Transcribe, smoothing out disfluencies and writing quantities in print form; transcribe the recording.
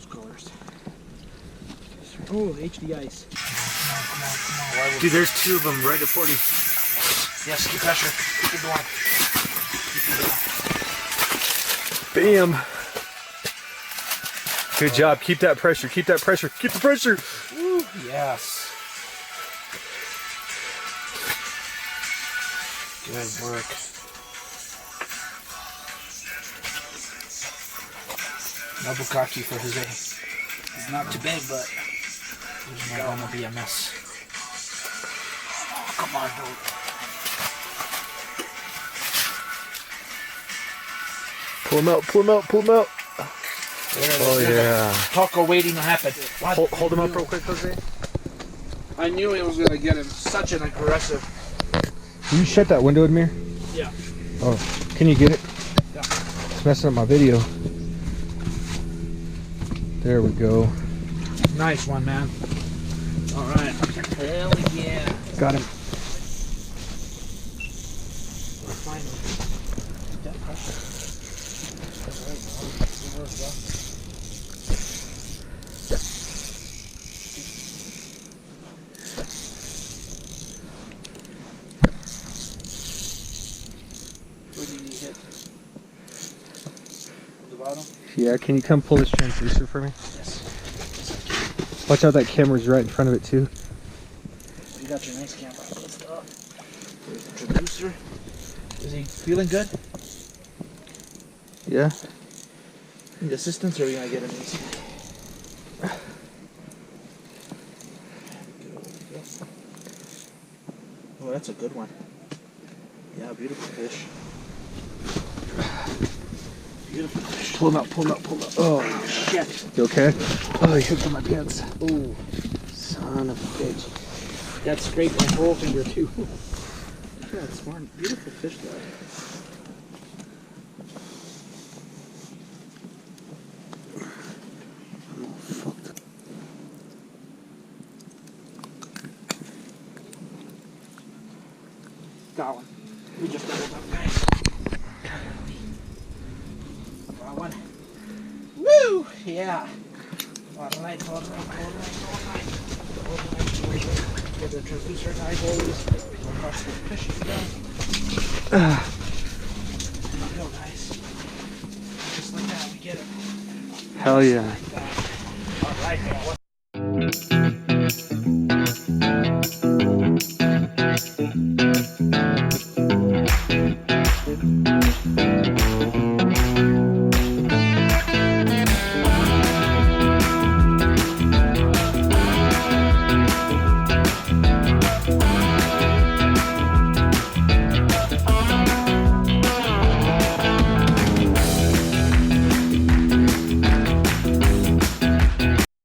those colors. Oh, HD ice. Come on. Dude, there's 2 of them right at 40. Yes, keep pressure. Keep it going. Bam. Good job. Keep that pressure. Keep that pressure. Keep the pressure. Woo, yes. Good work. No bukkake for Jose. He's not too big, but he's not gonna be a mess. Oh, come on, dude. Pull him out. Pull him out. Pull him out. Oh, yeah. Taco waiting to happen. Hold him up real quick, Jose. I knew it was gonna get him. Such an aggressive. Can you shut that window, Admir? Yeah. Oh, can you get it? Yeah. It's messing up my video. There we go. Nice one, man. All right. Hell yeah. Got him. Finally. That pressure. That's right. Good work, bro. Where did you hit? The bottom? Yeah, can you come pull this transducer for me? Yes. Watch out, that camera's right in front of it too. You got your nice camera. Let's go. There's the producer. Is he feeling good? Yeah. Need assistance, or are we gonna get him easy? Oh, that's a good one. Yeah, beautiful fish. Beautiful fish. Pull him out, pull him out, pull him out. Oh, Shit. you okay? Oh, he hooked on my pants. Oh, son of a bitch. That scraped my whole finger too. Look at that smart, beautiful fish though. Got one. We just doubled up, guys. Got one. Woo! Yeah. Alright. Get the transducer guy, boys. Don't cross the fish again. Go, guys. Just like that, we get it. Hell yeah. Alright,